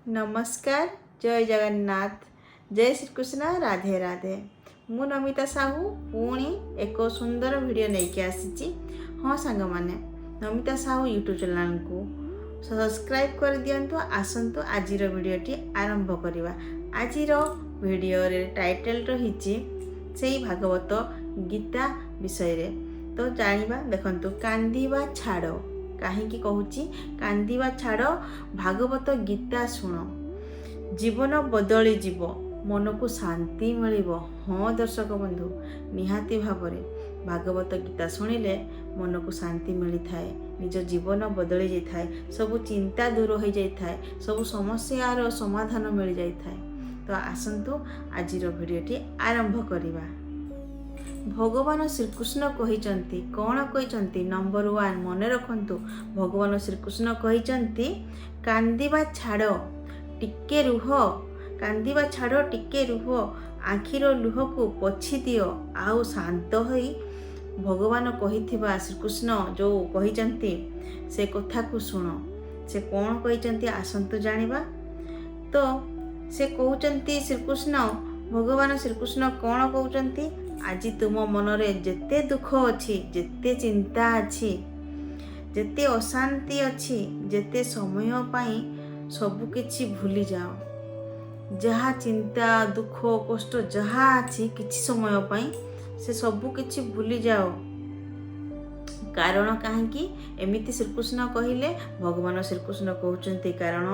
नमस्कार, जय जगन्नाथ, जय श्रीकृष्ण, राधे राधे। मु नमिता साहू पुणी एक सुंदर वीडियो नहीं आसी। हाँ सांग मैंने नमिता साहू यूट्यूब चैनल को सब्सक्राइब कर दिंतु। आसतु आज वीडियोटी आरंभ करवा। आज वीडियो टाइटल रही से भागवत गीता विषय रे। तो जानिबा देखंतु कांदिबा छाड़ कहीं कहूँ कांदिबा छाड़ भागवत गीता शुण जीवन बदली जीव मन को शांति मिल। हाँ दर्शक बंधु निहाती भाव भागवत गीता शुणिले मन को शांति मिली थाए, निज जीवन बदली जाए, सब चिंता दूर हो जाए, सब समस्यार समाधान मिल जाए। तो आसतु आज वीडियोटी आरंभ करवा। भगवान श्रीकृष्ण कहते कौन कहते नंबर 1 मन रखु। भगवान श्रीकृष्ण कहते कांदिबा छाड़ टिके रुह, कांदिबा छाड़ टिके रुह, आखिर लुह को पोछि दियो आउ शांत होई। भगवान कहिथिबा श्रीकृष्ण जो कहते से कथा को शुण। से कौन कहते आसंतु जानिबा। तो से कहते श्रीकृष्ण भगवान श्रीकृष्ण कौन कहते आज तुम मनरे जेते दुख अच्छी, जेते चिंता अच्छी, जेते अशांति अच्छी, जेते समय पाई सबु किछि भूली जाओ। जहाँ चिंता दुख कष्ट जहाँ अच्छी किछि समय पाई से सबु किछि भूली जाओ। कारण कहीं एमिति श्रीकृष्ण कहिले भगवान श्रीकृष्ण कहते कारण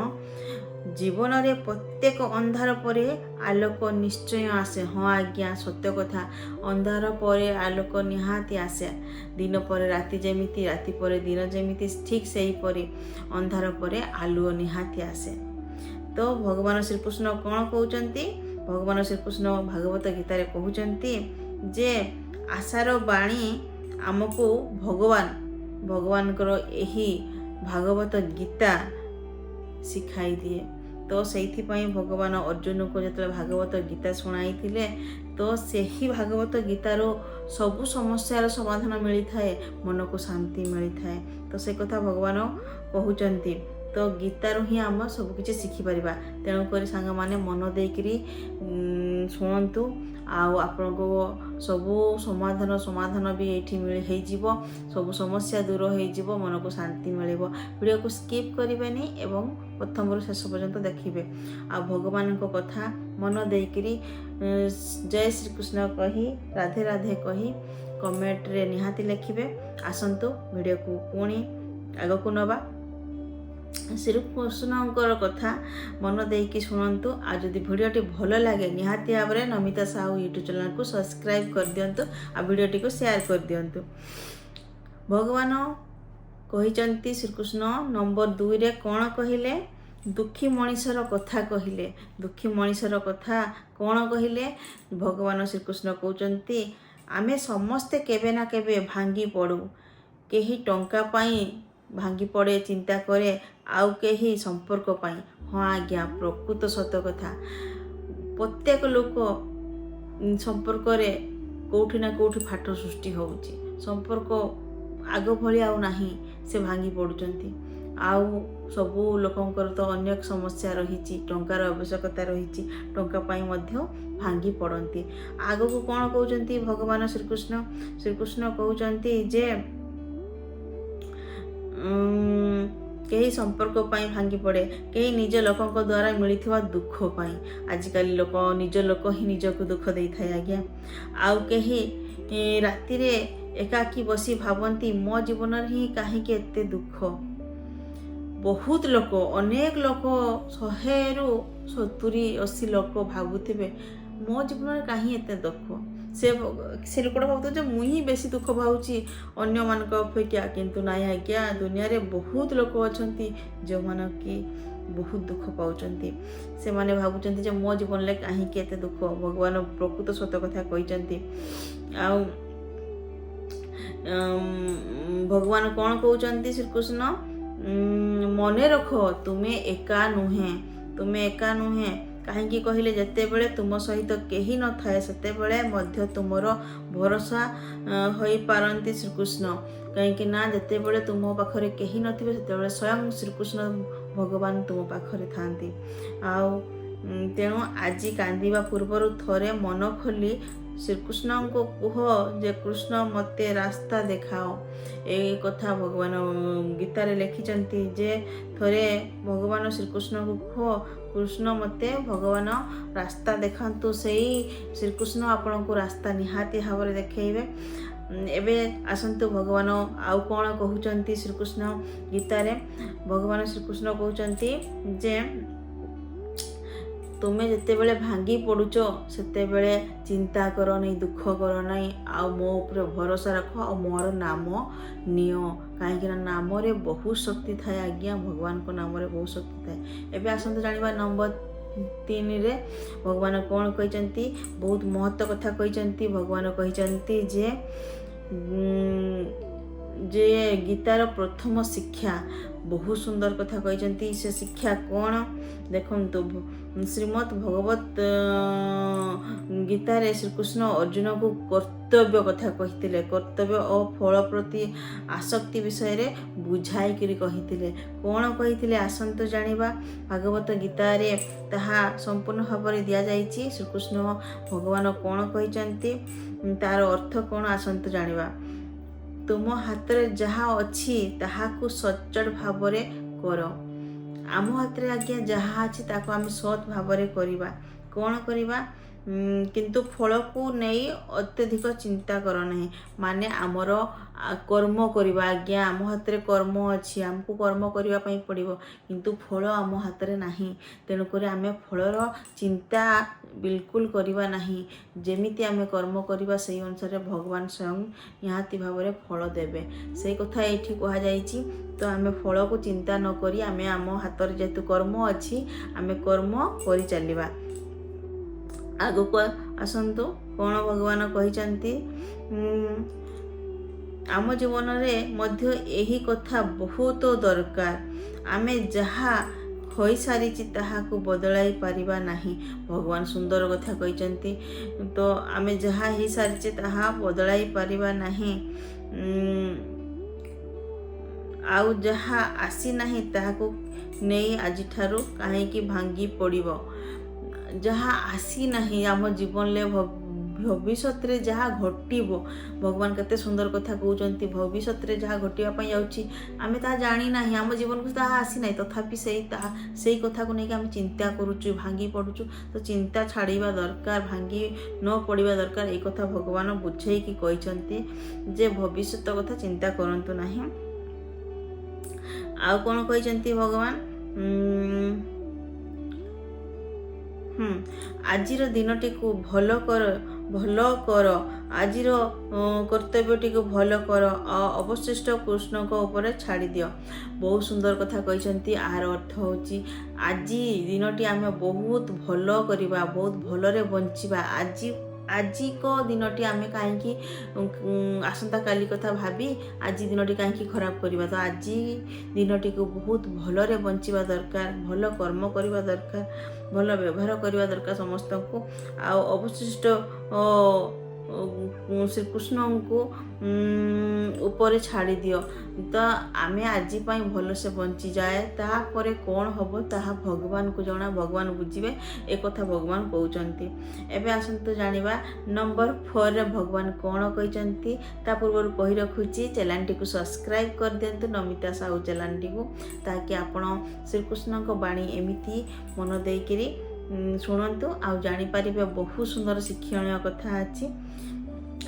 जीवन रे प्रत्येक अंधार परे आलोक निश्चय आसे। हाँ आज्ञा सत्य कथा, अंधार परे आलोक निहाती आसे। दिन पर राति जेमिति, राति पर दिन जेमिति, ठीक सही परे अंधार परे आलुओ निहाती आसे। तो भगवान श्रीकृष्ण कौन कहते भगवान श्रीकृष्ण भागवत गीतारे कहते जे आशार बाणी आमको भगवानकर यही भागवत गीता शिखाई दिए। तो से भगवान अर्जुन को जो भागवत गीता शुणाई थिले तो सही भागवत गीतार सबु समस्यार समाधान मिली थाए, मन को शांति मिली थाए। तो से कथा भगवान कहते। तो गीतार ही आम सबकि शिखिपर। तेणुक सांग मैंने मन देकरी शुणु आपण को सबु समाधान भी ये मिल हो, सब समस्या दूर हो, मन को शांति मिल। वीडियो को स्किप करें एवं प्रथम शेष पर्यंत देखिए। आ भगवान को कथा मन देकरी जय श्रीकृष्ण कही राधे राधे कही कमेंट रे निहाती लिखिए। आसतु वीडियो को पुणी आग को नवा। श्रीकृष्णकर कथा मन देकी शुणु। आ जदि वीडियोटी भल लगे निहाती भाव में नमिता साहू यूट्यूब चैनल को सब्सक्राइब कर दिंतु। आ वीडियोटी को शेयर कर दिंतु। भगवान कहते श्रीकृष्ण नंबर 2 रे कौन कहले दुखी मनीषर कथा कहले। दुखी मनीषर कथा कौन कहले भगवान श्रीकृष्ण कहते आमे समस्ते केबे ना केबे भांगी पड़ू। केही टंका पाई भांगी पड़े, चिंता करे, आउ कहीं संपर्क पाई। हाँ आज्ञा प्रकृत सत कथा। प्रत्येक लोक संपर्क रे कोठी ना कोठी फाट सृष्टि होउची। संपर्क आग भली आउ नाही, से भांगी पड़ुचंती। आउ सबू लोकंकर तो अनेक समस्या रही, टंकार आवश्यकता रही, टंका पाई मध्य भांगी पड़ती। आग को कौन कहते भगवान श्रीकृष्ण श्रीकृष्ण कहते जे कहीं संपर्क पाई भांगी पड़े, कहीं निज लोकों द्वारा मिलता दुख पाई। आजिकल लोक निज लोक ही निज को दुख दे थाए आज्ञा। आउ कहीं राति रे एकाकी बसी भावती मो जीवन ही कहीं एते दुख। बहुत लोक अनेक लोक 100 ରୁ 70-80 लोक भावुथे मो जीवन कहीं एते दुख। से लोकटा भावुथ मुझे बेसी दुख भावुची अन्य मानक अपेक्षा, किंतु नाई आज्ञा दुनिया रे बहुत लोक अच्छा जो मान कि बहुत दुख पाउचंती। से माने भावुचंती जे मो जीवन ले कहीं एते दुख। भगवान प्रकृत सत कथा कहते। आ भगवान कौन कहते श्रीकृष्ण मने रख तुमे एका नुहे, तुमे एका नुहे। कहीं कहले जिते बड़े तुम सहित केही न थाए सेते बड़े मध्य तुमर भरोसा होई पारंती श्रीकृष्ण। कहीं ना जिते बड़े तुम पाखरे केही नथिबे सेते बड़े स्वयं श्रीकृष्ण ଭଗବାନ ତୁମ ପାଖରେ ଥାନ୍ତି। ଆଉ ତେଣୁ ଆଜି କାନ୍ଦିବା ପୂର୍ବରୁ ଥରେ ମନ ଖୋଲି ଶ୍ରୀକୃଷ୍ଣଙ୍କୁ କୁହ ଯେ କୃଷ୍ଣ ମୋତେ ରାସ୍ତା ଦେଖାଅ। ଏଇ କଥା ଭଗବାନ ଗୀତାରେ ଲେଖିଛନ୍ତି ଯେ ଥରେ ଭଗବାନ ଶ୍ରୀକୃଷ୍ଣଙ୍କୁ କୁହ କୃଷ୍ଣ ମୋତେ ଭଗବାନ ରାସ୍ତା ଦେଖାନ୍ତୁ। ସେଇ ଶ୍ରୀକୃଷ୍ଣ ଆପଣଙ୍କୁ ରାସ୍ତା ନିହାତି ଭାବରେ ଦେଖେଇବେ। ଏବେ ଆସନ୍ତୁ ଭଗବାନ ଆଉ କ'ଣ କହୁଛନ୍ତି ଶ୍ରୀକୃଷ୍ଣ ଗୀତାରେ। ଭଗବାନ ଶ୍ରୀକୃଷ୍ଣ କହୁଛନ୍ତି ଯେ ତୁମେ ଯେତେବେଳେ ଭାଙ୍ଗି ପଡ଼ୁଛ ସେତେବେଳେ ଚିନ୍ତା କର ନାହିଁ, ଦୁଃଖ କର ନାହିଁ, ଆଉ ମୋ ଉପରେ ଭରସା ରଖ ଆଉ ମୋର ନାମ ନିଅ। କାହିଁକିନା ନାମରେ ବହୁତ ଶକ୍ତି ଥାଏ ଆଜ୍ଞା, ଭଗବାନଙ୍କ ନାମରେ ବହୁତ ଶକ୍ତି ଥାଏ। ଏବେ ଆସନ୍ତୁ ଜାଣିବା ନମ୍ବର 3ରେ ଭଗବାନ କ'ଣ କହିଛନ୍ତି। ବହୁତ ମହତ୍ଵ କଥା କହିଛନ୍ତି। ଭଗବାନ କହିଛନ୍ତି ଯେ ଗୀତାର ପ୍ରଥମ ଶିକ୍ଷା ବହୁତ ସୁନ୍ଦର କଥା କହିଛନ୍ତି। ସେ ଶିକ୍ଷା କ'ଣ ଦେଖନ୍ତୁ। ଶ୍ରୀମଦ୍ ଭଗବତ ଗୀତାରେ ଶ୍ରୀକୃଷ୍ଣ ଅର୍ଜୁନକୁ କର୍ତ୍ତବ୍ୟ କଥା କହିଥିଲେ। କର୍ତ୍ତବ୍ୟ ଓ ଫଳ ପ୍ରତି ଆସକ୍ତି ବିଷୟରେ ବୁଝାଇକିରି କହିଥିଲେ। କ'ଣ କହିଥିଲେ ଆସନ୍ତୁ ଜାଣିବା। ଭାଗବତ ଗୀତାରେ ତାହା ସମ୍ପୂର୍ଣ୍ଣ ଭାବରେ ଦିଆଯାଇଛି। ଶ୍ରୀକୃଷ୍ଣ ଭଗବାନ କ'ଣ କହିଛନ୍ତି, ତାର ଅର୍ଥ କ'ଣ ଆସନ୍ତୁ ଜାଣିବା। ତୁମ ହାତରେ ଯାହା ଅଛି ତାହାକୁ ସଚୋଟ ଭାବରେ କର। ଆମ ହାତରେ ଆଜ୍ଞା ଯାହା ଅଛି ତାକୁ ଆମେ ସତ୍ ଭାବରେ କରିବା। କ'ଣ କରିବା? କିନ୍ତୁ ଫଳକୁ ନେଇ ଅତ୍ୟଧିକ ଚିନ୍ତା କର ନାହିଁ। ମାନେ ଆମର କର୍ମ କରିବା ଆଜ୍ଞା, ଆମ ହାତରେ କର୍ମ ଅଛି, ଆମକୁ କର୍ମ କରିବା ପାଇଁ ପଡ଼ିବ, କିନ୍ତୁ ଫଳ ଆମ ହାତରେ ନାହିଁ। ତେଣୁକରି ଆମେ ଫଳର ଚିନ୍ତା ବିଲକୁଲ କରିବା ନାହିଁ। ଯେମିତି ଆମେ କର୍ମ କରିବା ସେଇ ଅନୁସାରେ ଭଗବାନ ସ୍ୱୟଂ ନିହାତି ଭାବରେ ଫଳ ଦେବେ। ସେଇ କଥା ଏଇଠି କୁହାଯାଇଛି। ତ ଆମେ ଫଳକୁ ଚିନ୍ତା ନ କରି ଆମେ ଆମ ହାତରେ ଯେହେତୁ କର୍ମ ଅଛି ଆମେ କର୍ମ କରି ଚାଲିବା। ଆଗକୁ ଆସନ୍ତୁ କ'ଣ ଭଗବାନ କହିଛନ୍ତି। ଆମ ଜୀବନରେ ମଧ୍ୟ ଏହି କଥା ବହୁତ ଦରକାର। ଆମେ ଯାହା ହୋଇସାରିଛି ତାହାକୁ ବଦଳାଇ ପାରିବା ନାହିଁ। ଭଗବାନ ସୁନ୍ଦର କଥା କହିଛନ୍ତି। ତ ଆମେ ଯାହା ହେଇସାରିଛେ ତାହା ବଦଳାଇ ପାରିବା ନାହିଁ। ଆଉ ଯାହା ଆସିନାହିଁ ତାହାକୁ ନେଇ ଆଜିଠାରୁ କାହିଁକି ଭାଙ୍ଗି ପଡ଼ିବ। ଯାହା ଆସିନାହିଁ ଆମ ଜୀବନରେ ଭବିଷ୍ୟତରେ ଯାହା ଘଟିବ, ଭଗବାନ କେତେ ସୁନ୍ଦର କଥା କହୁଛନ୍ତି। ଭବିଷ୍ୟତରେ ଯାହା ଘଟିବା ପାଇଁ ଯାଉଛି ଆମେ ତାହା ଜାଣିନାହିଁ, ଆମ ଜୀବନକୁ ତାହା ଆସିନାହିଁ, ତଥାପି ସେଇ କଥାକୁ ନେଇକି ଆମେ ଚିନ୍ତା କରୁଛୁ, ଭାଙ୍ଗି ପଡ଼ୁଛୁ। ତ ଚିନ୍ତା ଛାଡ଼ିବା ଦରକାର, ଭାଙ୍ଗି ନ ପଡ଼ିବା ଦରକାର। ଏଇ କଥା ଭଗବାନ ବୁଝେଇକି କହିଛନ୍ତି ଯେ ଭବିଷ୍ୟତ କଥା ଚିନ୍ତା କରନ୍ତୁ ନାହିଁ। ଆଉ କ'ଣ କହିଛନ୍ତି ଭଗବାନ? ଆଜିର ଦିନଟିକୁ ଭଲ କର, ଆଜିର କର୍ତ୍ତବ୍ୟଟିକୁ ଭଲ କର, ଅବଶିଷ୍ଟ କୃଷ୍ଣଙ୍କ ଉପରେ ଛାଡ଼ି ଦିଅ। ବହୁତ ସୁନ୍ଦର କଥା କହିଛନ୍ତି। ଆର ଅର୍ଥ ହେଉଛି ଆଜି ଦିନଟି ଆମେ ବହୁତ ଭଲ କରିବା, ବହୁତ ଭଲରେ ବଞ୍ଚିବା। ଆଜିକ ଦିନଟି ଆମେ କାହିଁକି ଆସନ୍ତାକାଲି କଥା ଭାବି ଆଜି ଦିନଟି କାହିଁକି ଖରାପ କରିବା। ତ ଆଜି ଦିନଟିକୁ ବହୁତ ଭଲରେ ବଞ୍ଚିବା ଦରକାର, ଭଲ କର୍ମ କରିବା ଦରକାର, ଭଲ ବ୍ୟବହାର କରିବା ଦରକାର ସମସ୍ତଙ୍କୁ। ଆଉ ଅବଶିଷ୍ଟ ଶ୍ରୀକୃଷ୍ଣଙ୍କୁ ଉପରେ ଛାଡ଼ି ଦିଅ। ତ ଆମେ ଆଜି ପାଇଁ ଭଲସେ ବଞ୍ଚିଯାଏ, ତାପରେ କ'ଣ ହେବ ତାହା ଭଗବାନଙ୍କୁ ଜଣା, ଭଗବାନ ବୁଝିବେ। ଏ କଥା ଭଗବାନ କହୁଛନ୍ତି। ଏବେ ଆସନ୍ତୁ ଜାଣିବା ନମ୍ବର 4ରେ ଭଗବାନ କ'ଣ କହିଛନ୍ତି। ତା ପୂର୍ବରୁ କହି ରଖୁଛି ଚ୍ୟାନେଲଟିକୁ ସବସ୍କ୍ରାଇବ୍ କରିଦିଅନ୍ତୁ, ନମିତା ସାହୁ ଚ୍ୟାନେଲଟିକୁ, ତାକି ଆପଣ ଶ୍ରୀକୃଷ୍ଣଙ୍କ ବାଣୀ ଏମିତି ମନ ଦେଇକିରି ଶୁଣନ୍ତୁ ଆଉ ଜାଣିପାରିବେ। ବହୁତ ସୁନ୍ଦର ଶିକ୍ଷଣୀୟ କଥା ଅଛି।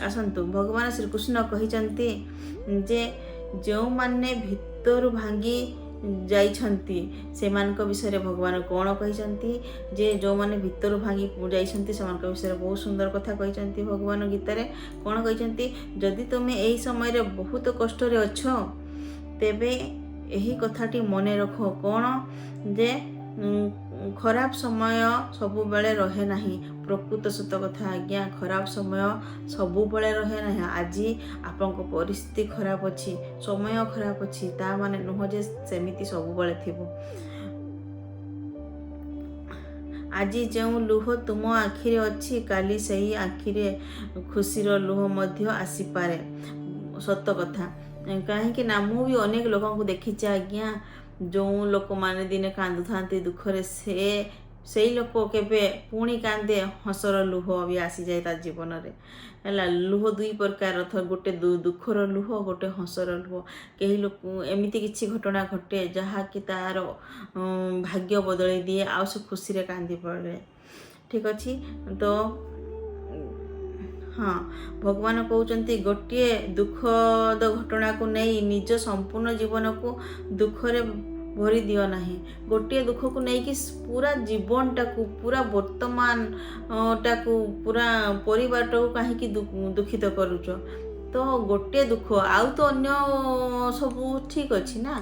ଆସନ୍ତୁ ଭଗବାନ ଶ୍ରୀକୃଷ୍ଣ କହିଛନ୍ତି ଯେ ଯେଉଁମାନେ ଭିତରୁ ଭାଙ୍ଗି ଯାଇଛନ୍ତି ସେମାନଙ୍କ ବିଷୟରେ ଭଗବାନ କ'ଣ କହିଛନ୍ତି। ଯେ ଯେଉଁମାନେ ଭିତରୁ ଭାଙ୍ଗି ଯାଇଛନ୍ତି ସେମାନଙ୍କ ବିଷୟରେ ବହୁତ ସୁନ୍ଦର କଥା କହିଛନ୍ତି ଭଗବାନ ଗୀତାରେ। କ'ଣ କହିଛନ୍ତି? ଯଦି ତୁମେ ଏହି ସମୟରେ ବହୁତ କଷ୍ଟରେ ଅଛ ତେବେ ଏହି କଥାଟି ମନେ ରଖ। କ'ଣ? ଯେ ଖରାପ ସମୟ ସବୁବେଳେ ରହେ ନାହିଁ। ପ୍ରକୃତ ସତ କଥା ଆଜ୍ଞା, ଖରାପ ସମୟ ସବୁବେଳେ ରହେ ନାହିଁ। ଆଜି ଆପଣଙ୍କ ପରିସ୍ଥିତି ଖରାପ ଅଛି, ସମୟ ଖରାପ ଅଛି, ତା ମାନେ ନୁହଁ ଯେ ସେମିତି ସବୁବେଳେ ଥିବ। ଆଜି ଯେଉଁ ଲୁହ ତୁମ ଆଖିରେ ଅଛି କାଲି ସେହି ଆଖିରେ ଖୁସିର ଲୁହ ମଧ୍ୟ ଆସିପାରେ। ସତ କଥା। କାହିଁକି ନା ମୁଁ ବି ଅନେକ ଲୋକଙ୍କୁ ଦେଖିଛି ଆଜ୍ଞା, ଯେଉଁ ଲୋକମାନେ ଦିନେ କାନ୍ଦୁଥାନ୍ତି ଦୁଃଖରେ ସେଇ ଲୋକ କେବେ ପୁଣି କାନ୍ଦେ, ହସର ଲୁହ ବି ଆସିଯାଏ ତା ଜୀବନରେ ହେଲା। ଲୁହ ଦୁଇ ପ୍ରକାର, ଗୋଟେ ଦୁଃଖର ଲୁହ, ଗୋଟେ ହସର ଲୁହ। କେହି ଲୋକ ଏମିତି କିଛି ଘଟଣା ଘଟେ ଯାହାକି ତାର ଭାଗ୍ୟ ବଦଳେଇ ଦିଏ, ଆଉ ସେ ଖୁସିରେ କାନ୍ଦି ପଡ଼େ। ଠିକ୍ ଅଛି। ତ ହଁ, ଭଗବାନ କହୁଛନ୍ତି ଗୋଟିଏ ଦୁଃଖଦ ଘଟଣାକୁ ନେଇ ନିଜ ସମ୍ପୂର୍ଣ୍ଣ ଜୀବନକୁ ଦୁଃଖରେ ଭରି ଦିଅ ନାହିଁ। ଗୋଟିଏ ଦୁଃଖକୁ ନେଇକି ପୁରା ଜୀବନଟାକୁ, ପୁରା ବର୍ତ୍ତମାନଟାକୁ, ପୁରା ପରିବାରଟାକୁ କାହିଁକି ଦୁଃଖିତ କରୁଛ? ତ ଗୋଟିଏ ଦୁଃଖ, ଆଉ ତ ଅନ୍ୟ ସବୁ ଠିକ୍ ଅଛି ନା।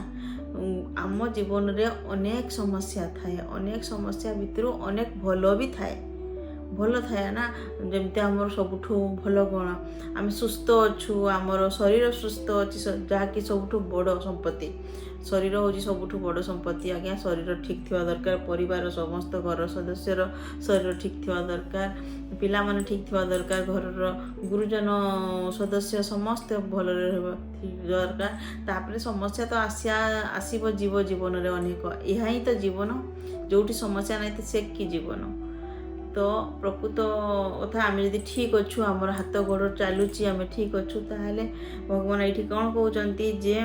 ଆମ ଜୀବନରେ ଅନେକ ସମସ୍ୟା ଥାଏ, ଅନେକ ସମସ୍ୟା ଭିତରୁ ଅନେକ ଭଲ ବି ଥାଏ, ଭଲ ଥାଏ ନା। ଯେମିତି ଆମର ସବୁଠୁ ଭଲ କ'ଣ, ଆମେ ସୁସ୍ଥ ଅଛୁ, ଆମର ଶରୀର ସୁସ୍ଥ ଅଛି, ଯାହାକି ସବୁଠୁ ବଡ଼ ସମ୍ପତ୍ତି। ଶରୀର ହେଉଛି ସବୁଠୁ ବଡ଼ ସମ୍ପତ୍ତି ଆଜ୍ଞା। ଶରୀର ଠିକ୍ ଥିବା ଦରକାର, ପରିବାର ସମସ୍ତ ଘର ସଦସ୍ୟର ଶରୀର ଠିକ୍ ଥିବା ଦରକାର, ପିଲାମାନେ ଠିକ୍ ଥିବା ଦରକାର, ଘରର ଗୁରୁଜନ ସଦସ୍ୟ ସମସ୍ତେ ଭଲରେ ରହିବା ଦରକାର। ତାପରେ ସମସ୍ୟା ତ ଆସିବ ଯିବ ଜୀବନରେ ଅନେକ। ଏହା ହିଁ ତ ଜୀବନ। ଯେଉଁଠି ସମସ୍ୟା ନାହିଁ ତ ସେ କି ଜୀବନ? ତ ପ୍ରକୃତ କଥା, ଆମେ ଯଦି ଠିକ୍ ଅଛୁ, ଆମର ହାତ ଗୋଡ଼ ଚାଲୁଛି, ଆମେ ଠିକ୍ ଅଛୁ, ତାହେଲେ ଭଗବାନ ଏଇଠି କ'ଣ କହୁଛନ୍ତି ଯେ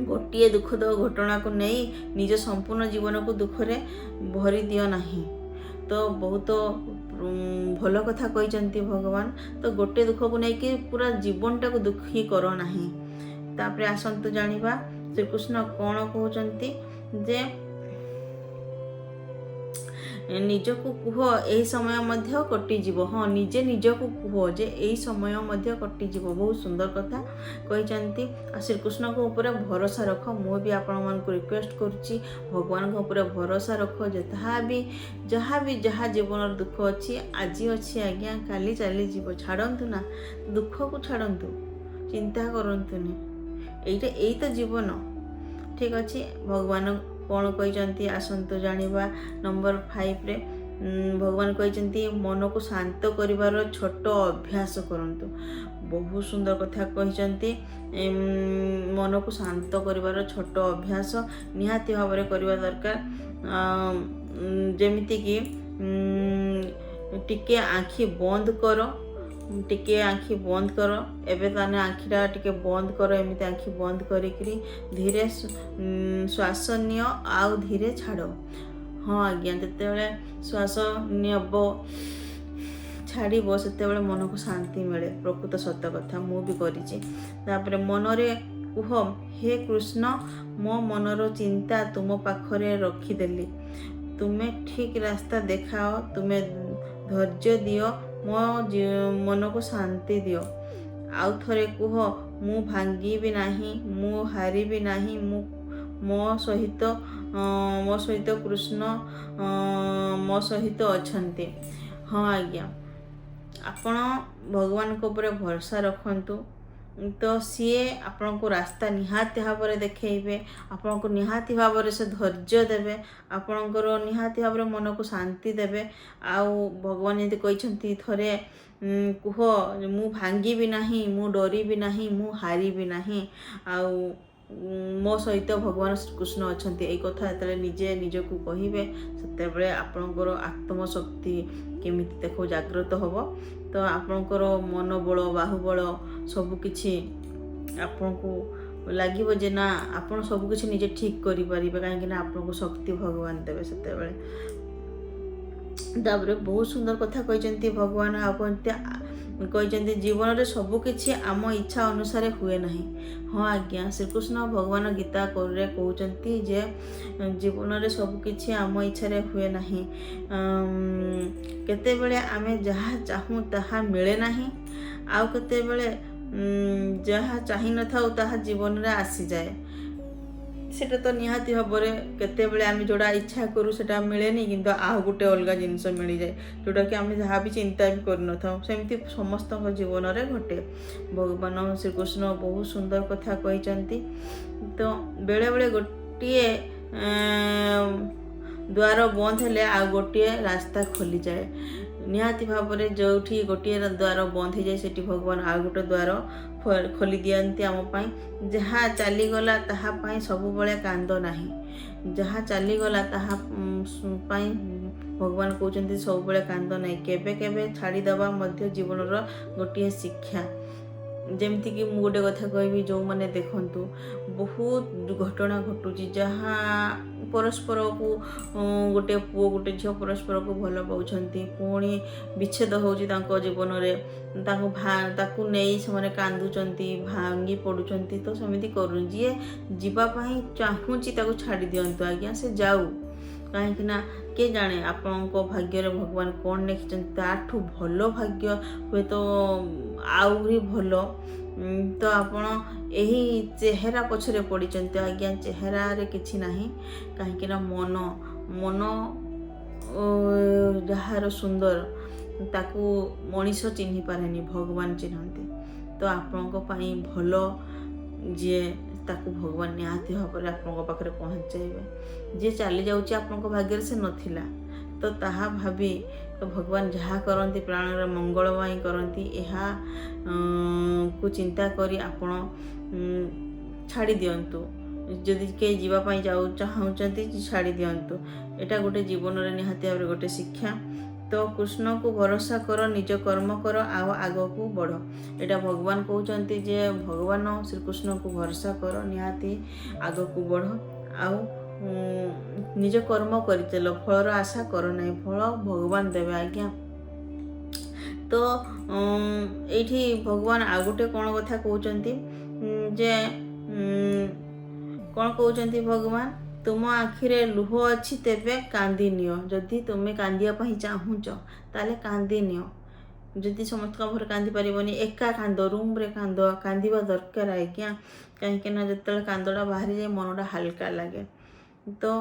ଗୋଟିଏ ଦୁଃଖଦ ଘଟଣାକୁ ନେଇ ନିଜ ସମ୍ପୂର୍ଣ୍ଣ ଜୀବନକୁ ଦୁଃଖରେ ଭରି ଦିଅ ନାହିଁ। ତ ବହୁତ ଭଲ କଥା କହିଛନ୍ତି ଭଗବାନ। ତ ଗୋଟିଏ ଦୁଃଖକୁ ନେଇକି ପୁରା ଜୀବନଟାକୁ ଦୁଃଖୀ କର ନାହିଁ। ତାପରେ ଆସନ୍ତୁ ଜାଣିବା ଶ୍ରୀକୃଷ୍ଣ କ'ଣ କହୁଛନ୍ତି ଯେ ନିଜକୁ କୁହ ଏହି ସମୟ ମଧ୍ୟ କଟିଯିବ। ହଁ, ନିଜେ ନିଜକୁ କୁହ ଯେ ଏହି ସମୟ ମଧ୍ୟ କଟିଯିବ। ବହୁତ ସୁନ୍ଦର କଥା କହିଛନ୍ତି। ଆଉ ଶ୍ରୀକୃଷ୍ଣଙ୍କ ଉପରେ ଭରସା ରଖ। ମୁଁ ବି ଆପଣମାନଙ୍କୁ ରିକ୍ୱେଷ୍ଟ କରୁଛି, ଭଗବାନଙ୍କ ଉପରେ ଭରସା ରଖ। ଯାହା ଜୀବନର ଦୁଃଖ ଅଛି, ଆଜି ଅଛି ଆଜ୍ଞା, କାଲି ଚାଲିଯିବ। ଛାଡ଼ନ୍ତୁ ନା, ଦୁଃଖକୁ ଛାଡ଼ନ୍ତୁ, ଚିନ୍ତା କରନ୍ତୁନି। ଏଇ ତ ଜୀବନ। ଠିକ୍ ଅଛି। ଭଗବାନ କ'ଣ କହିଛନ୍ତି ଆସନ୍ତୁ ଜାଣିବା। ନମ୍ବର 5ରେ ଭଗବାନ କହିଛନ୍ତି ମନକୁ ଶାନ୍ତ କରିବାର ଛୋଟ ଅଭ୍ୟାସ କରନ୍ତୁ। ବହୁତ ସୁନ୍ଦର କଥା କହିଛନ୍ତି। ମନକୁ ଶାନ୍ତ କରିବାର ଛୋଟ ଅଭ୍ୟାସ ନିହାତି ଭାବରେ କରିବା ଦରକାର। ଯେମିତିକି ଟିକେ ଆଖି ବନ୍ଦ କର, ଏବେ ତାହେଲେ ଆଖିଟା ଟିକେ ବନ୍ଦ କର। ଏମିତି ଆଖି ବନ୍ଦ କରିକିରି ଧୀରେ ଶ୍ୱାସ ନିଅ, ଆଉ ଧୀରେ ଛାଡ଼। ହଁ ଆଜ୍ଞା, ଯେତେବେଳେ ଶ୍ୱାସ ନେବ, ଛାଡ଼ିବ, ସେତେବେଳେ ମନକୁ ଶାନ୍ତି ମିଳେ। ପ୍ରକୃତ ସତ କଥା, ମୁଁ ବି କରିଛି। ତାପରେ ମନରେ କୁହ, ହେ କୃଷ୍ଣ, ମୋ ମନର ଚିନ୍ତା ତୁମ ପାଖରେ ରଖିଦେଲି। ତୁମେ ଠିକ୍ ରାସ୍ତା ଦେଖାଅ, ତୁମେ ଧୈର୍ଯ୍ୟ ଦିଅ, ମୋ ମନକୁ ଶାନ୍ତି ଦିଅ। ଆଉ ଥରେ କୁହ, ମୁଁ ଭାଙ୍ଗିବି ନାହିଁ, ମୁଁ ହାରିବି ନାହିଁ, ମୋ ସହିତ କୃଷ୍ଣ ମୋ ସହିତ ଅଛନ୍ତି। ହଁ ଆଜ୍ଞା, ଆପଣ ଭଗବାନଙ୍କ ଉପରେ ଭରସା ରଖନ୍ତୁ। ତ ସିଏ ଆପଣଙ୍କୁ ରାସ୍ତା ନିହାତି ଭାବରେ ଦେଖେଇବେ, ଆପଣଙ୍କୁ ନିହାତି ଭାବରେ ସେ ଧୈର୍ଯ୍ୟ ଦେବେ, ଆପଣଙ୍କର ନିହାତି ଭାବରେ ମନକୁ ଶାନ୍ତି ଦେବେ। ଆଉ ଭଗବାନ ଯେମିତି କହିଛନ୍ତି, ଥରେ କୁହ, ମୁଁ ଭାଙ୍ଗିବି ନାହିଁ, ମୁଁ ଡରିବି ନାହିଁ, ମୁଁ ହାରିବି ନାହିଁ, ଆଉ ମୋ ସହିତ ଭଗବାନ ଶ୍ରୀକୃଷ୍ଣ ଅଛନ୍ତି। ଏଇ କଥା ଯେତେବେଳେ ନିଜେ ନିଜକୁ କହିବେ, ସେତେବେଳେ ଆପଣଙ୍କର ଆତ୍ମଶକ୍ତି କେମିତି ଜାଗ୍ରତ ହେବ। ତ ଆପଣଙ୍କର ମନୋବଳ, ବାହୁବଳ ସବୁକିଛି ଆପଣଙ୍କୁ ଲାଗିବ ଯେ ନା, ଆପଣ ସବୁକିଛି ନିଜେ ଠିକ୍ କରିପାରିବେ, କାହିଁକିନା ଆପଣଙ୍କୁ ଶକ୍ତି ଭଗବାନ ଦେବେ ସେତେବେଳେ। ତାପରେ ବହୁତ ସୁନ୍ଦର କଥା କହିଛନ୍ତି ଭଗବାନ। ଆଉ କହିଛନ୍ତି ଜୀବନରେ ସବୁକିଛି ଆମ ଇଚ୍ଛା ଅନୁସାରେ ହୁଏ ନାହିଁ। ହଁ ଆଜ୍ଞା, ଶ୍ରୀକୃଷ୍ଣ ଭଗବାନ ଗୀତା ରେ କହୁଛନ୍ତି ଯେ ଜୀବନରେ ସବୁକିଛି ଆମ ଇଚ୍ଛାରେ ହୁଏ ନାହିଁ। କେତେବେଳେ ଆମେ ଯାହା ଚାହୁଁ ତାହା ମିଳେ ନାହିଁ, ଆଉ କେତେବେଳେ ଯାହା ଚାହିଁନଥାଉ ତାହା ଜୀବନରେ ଆସିଯାଏ। ସେଟା ତ ନିହାତି ଭାବରେ, କେତେବେଳେ ଆମେ ଯେଉଁଟା ଇଚ୍ଛା କରୁ ସେଟା ମିଳେନି, କିନ୍ତୁ ଆଉ ଗୋଟେ ଅଲଗା ଜିନିଷ ମିଳିଯାଏ, ଯେଉଁଟାକି ଆମେ ଯାହା ବି ଚିନ୍ତା ବି କରିନଥାଉ। ସେମିତି ସମସ୍ତଙ୍କ ଜୀବନରେ ଘଟେ। ଭଗବାନ ଶ୍ରୀକୃଷ୍ଣ ବହୁତ ସୁନ୍ଦର କଥା କହିଛନ୍ତି। ତ ବେଳେବେଳେ ଗୋଟିଏ ଦ୍ୱାର ବନ୍ଦ ହେଲେ ଆଉ ଗୋଟିଏ ରାସ୍ତା ଖୋଲିଯାଏ। निहाती भाव में जो गोटे द्वार बंद हो जाए सेठी भगवान आउ गोटे द्वार खोली दियंती आम जहाँ चलीगला ताहापाई सबुबले कांद नहीं जहाँ चलीगला ताहापाई भगवान कहते सबुबले कांद नहीं केबे केबे छाड़ीदवा मध्य जीवन गोटे शिक्षा जमती कि मु गोटे कथा कहबी जो मैंने देखंतु बहुत घटना घटुची जहाँ परस्पर को गोटे पुओ गोटे झील परस्पर को भल पाउछंती पुणी विच्छेद होउची तांको जीवन में ताकू नहीं से कांदुचंती भांगी पड़ुचंती तो सेमिति करू जी जीवा पाई चाहूची ताकू छाड़ी दियंतु आज्ञा से जाऊ कहीं ना किए जाने आपण भाग्य भगवान कौन लिखिं ताठू भल भाग्य हुए तो आउरी भल तो आपण यही चेहरा पछरे पड़ते आज्ञा चेहरा रे किछि नाही कहीं मन मन जार सुंदर ताकू मनीष चिन्ह पारेनी भगवान चिन्हते तो आपण भल जी ताकू भगवान निहाती भाव में आपण पाखे पहुँचाइबे जी चली जाऊँच आपण भाग्य से नथिला तो ताहा भावी तो भगवान जहाँ करती प्राण मंगलमय करती यहाँ को चिंता करी आपण छाड़ी दियंतु जदि के जीवापाई जाऊ चाहूँगी छाड़ी दियंतु एटा गोटे जीवन में निहाती भाव गोटे शिक्षा तो कृष्ण को भरोसा कर निज कर्म कर आओ आग को बढ़ एटा भगवान कहते जे भगवान श्रीकृष्ण को भरोसा कर निहाती आग को बढ़ आओ निज कर्म कर चल फलर आशा कर नहीं फल भगवान देवे आज्ञा तो ये भगवान आ गोटे कौन कथा कहते जे कौन कहते भगवान तुम आखिरे लुह अच्छी तेबे कांदी नियो जदि तुम्हें कांदिया चाहूच ताले कांदी नियो जदि समस्त घर कांदी पारिबनी एका कांद रूम रे कांदिबा दरकार आज्ञा कहीं जो कांदटा बाहरी जाए मनटा हाल्का लगे तो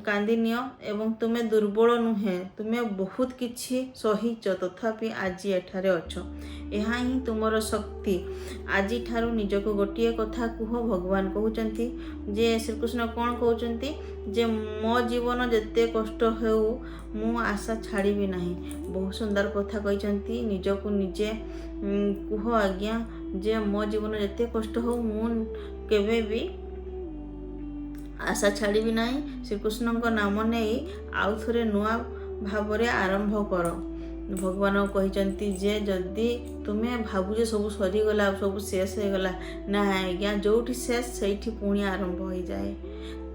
कांदी नियो एवं तुम्हें दुर्बल नुहे तुम्हें बहुत किछि सहीच तथापि आज एठारे अच्छ यह ही तुमर शक्ति आज ठारू निजको गोटे कथा कुह भगवान कहते जे श्रीकृष्ण कौन कहते जे मो जीवन जिते कष्ट हो मु आशा छाड़बी नहीं बहुत सुंदर कथा कहते निजको निजे कुह आज्ञा जे मो जीवन जिते कष्ट हो मु केबे भी आशा छाड़बी नहीं श्रीकृष्ण नाम नहीं आउ थे नुआ भाव आरंभ कर भगवान कहते जे जदि तुम्हें भावुजे सब सरीगला सब शेष हो गला ना आज्ञा जो शेष से पुणी आरंभ हो जाए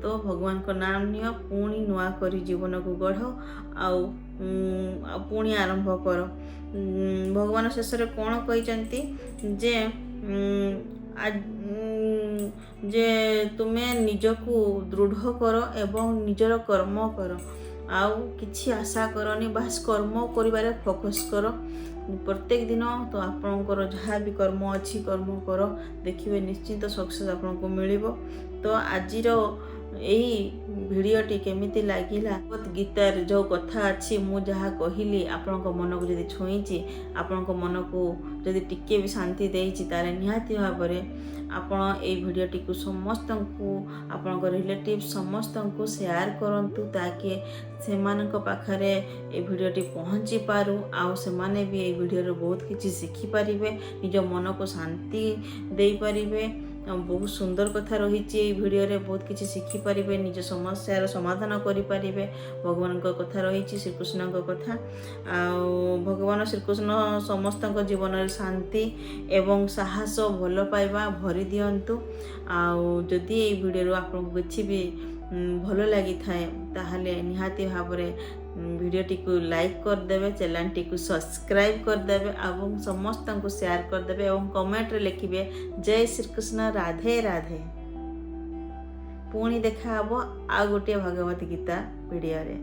तो भगवान को नाम नियो पुणी नुआ करी जीवन को गढ़ आउ पुणी आरंभ कर भगवान शेष कौन कहते जे जे तुम्हें निजको दृढ़ कर एवं निजर कर्म कर आउ किछि आशा करनी बास कर्म करिबारे फोकस कर प्रत्येक दिन तो आपणकर जहाँ भी कर्म अच्छी कर्म कर देखिए निश्चित सक्सेस आपन को मिलिबो तो आजिर यही भिडियोटी केमिति लागिला गीतार जो कथा अच्छी मु जहाँ कहली आपण मन को जदि छुईची आपण मन को जदि टिके भी शांति देइची तारे निहाती भाव में आपण ए भिडियोटी को समस्त को आपण रिलेटिव समस्त को शेयर करंतु ताकि सेमानक पाखरे ए भिडियोटी पहुँची पारू आउ सेमाने भी ए भिडियो बहुत किछि शिखि पारिबे निज मन को शांति दे पारिबे बहुत सुंदर कथा रही भिडियो रे बहुत किसी शिखि पारिबे निज समस्यार समाधान करि पारिबे भगवान को कथा रही श्रीकृष्ण को कथा भगवान श्रीकृष्ण समस्त जीवन में शांति एवं साहस भल पाइबा भरी दियंतु जदि ये भिडियो आपको किछि भी भल लगी थाए ताहले निहाती भाव भिडियोटी को लाइक करदेवे चैनलटी को सब्सक्राइब करदेवे और समस्त को शेयर करदेवे और कमेंट रे लिखिबे जय श्रीकृष्ण राधे राधे पुणी देखा आ गोटे भगवत गीता भिडियो रे।